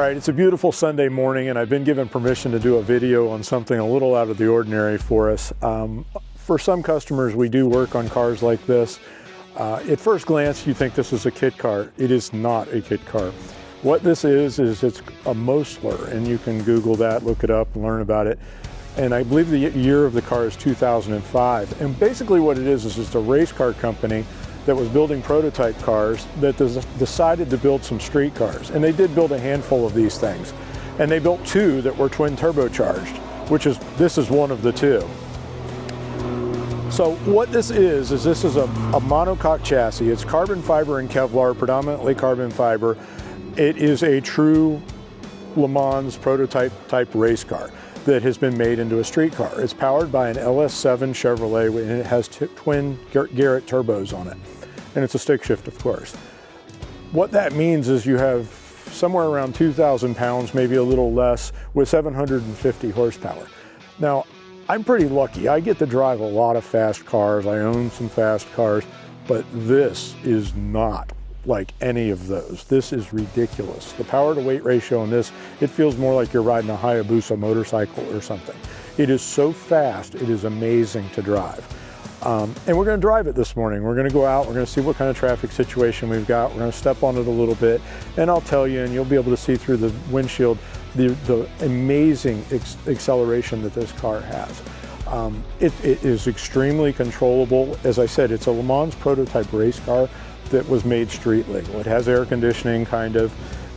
right, it's a beautiful Sunday morning, and I've been given permission to do a video on something a little out of the ordinary for us. For some customers, we do work on cars like this. At first glance, you think this is a kit car. It is not a kit car. What this is it's a Mosler, and you can Google that, look it up, and learn about it. And I believe the year of the car is 2005. And basically what it is it's a race car company that was building prototype cars that decided to build some street cars. And they did build a handful of these things. And they built two that were twin turbocharged, this is one of the two. So what this is this is a monocoque chassis. It's carbon fiber and Kevlar, predominantly carbon fiber. It is a true Le Mans prototype type race car that has been made into a street car. It's powered by an LS7 Chevrolet, and it has twin Garrett turbos on it. And it's a stick shift, of course. What that means is you have somewhere around 2,000 pounds, maybe a little less, with 750 horsepower. Now, I'm pretty lucky. I get to drive a lot of fast cars. I own some fast cars, but this is not like any of those. This is ridiculous. The power to weight ratio on this, it feels more like you're riding a Hayabusa motorcycle or something. It is so fast, it is amazing to drive. And we're gonna drive it this morning. We're gonna go out, we're gonna see what kind of traffic situation we've got. We're gonna step on it a little bit, and I'll tell you, and you'll be able to see through the windshield, the amazing acceleration that this car has. It is extremely controllable. As I said, it's a Le Mans prototype race car that was made street legal. It has air conditioning, kind of.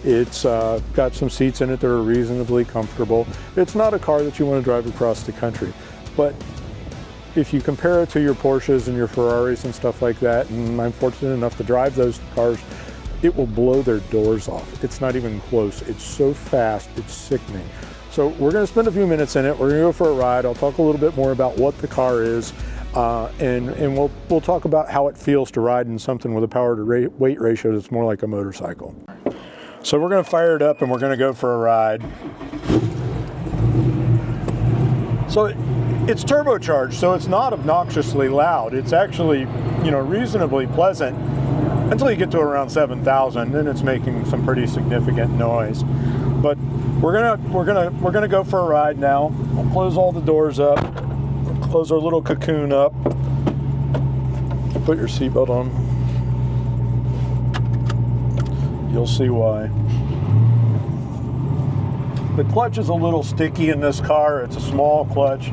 It's got some seats in it that are reasonably comfortable. It's not a car that you want to drive across the country, but if you compare it to your Porsches and your Ferraris and stuff like that, and I'm fortunate enough to drive those cars, it will blow their doors off. It's not even close. It's so fast, it's sickening. So we're gonna spend a few minutes in it. We're gonna go for a ride. I'll talk a little bit more about what the car is, and we'll talk about how it feels to ride in something with a power to weight ratio that's more like a motorcycle. So we're gonna fire it up and we're gonna go for a ride. So it's turbocharged, so it's not obnoxiously loud. It's actually, reasonably pleasant until you get to around 7,000, then it's making some pretty significant noise. But we're gonna go for a ride now. We'll close all the doors up, close our little cocoon up. Put your seatbelt on. You'll see why. The clutch is a little sticky in this car. It's a small clutch,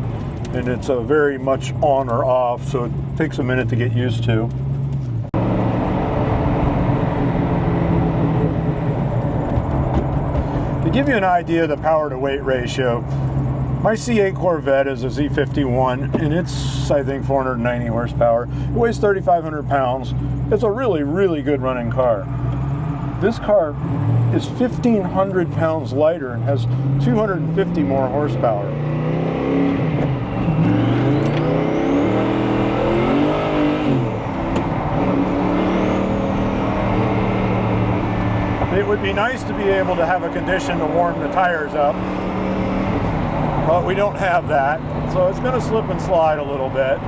and it's very much on or off, so it takes a minute to get used to. To give you an idea of the power to weight ratio, my C8 Corvette is a Z51, and it's, I think, 490 horsepower. It weighs 3,500 pounds. It's a really, really good running car. This car is 1,500 pounds lighter and has 250 more horsepower. It would be nice to be able to have a condition to warm the tires up, but we don't have that, so it's going to slip and slide a little bit.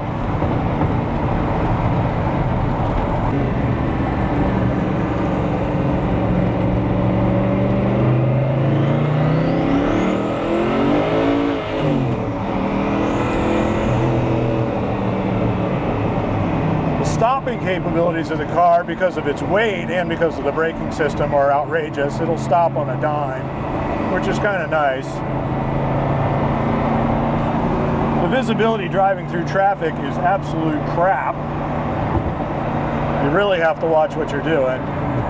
Stopping capabilities of the car, because of its weight and because of the braking system, are outrageous. It'll stop on a dime, which is kind of nice. The visibility driving through traffic is absolute crap. You really have to watch what you're doing.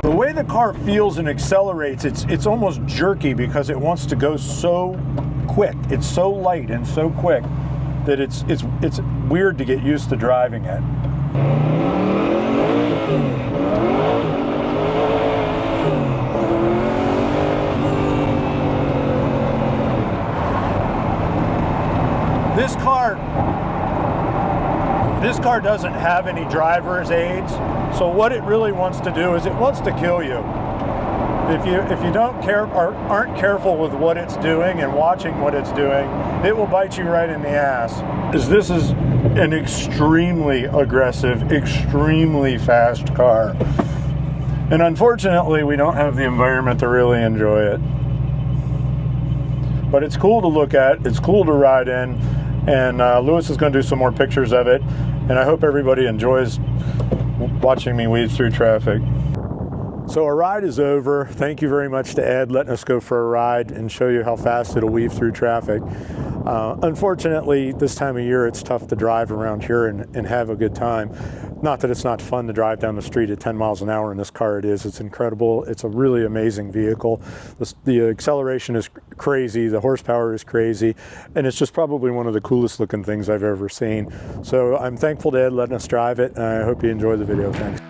The way the car feels and accelerates, it's almost jerky because it wants to go so quick. It's so light and so quick that it's weird to get used to driving it. This car doesn't have any driver's aids, so what it really wants to do is it wants to kill you. If you don't care or aren't careful with what it's doing and watching what it's doing, it will bite you right in the ass. This is an extremely aggressive, extremely fast car. And unfortunately, we don't have the environment to really enjoy it. but it's cool to look at. It's cool to ride in, and Lewis is going to do some more pictures of it, and I hope everybody enjoys watching me weave through traffic. So our ride is over. Thank you very much to Ed letting us go for a ride and show you how fast it'll weave through traffic. Unfortunately, this time of year it's tough to drive around here and have a good time. Not that it's not fun to drive down the street at 10 miles an hour in this car. It is. It's incredible. It's a really amazing vehicle. The acceleration is crazy. The horsepower is crazy. And it's just probably one of the coolest looking things I've ever seen. So I'm thankful to Ed letting us drive it, and I hope you enjoy the video. Thanks.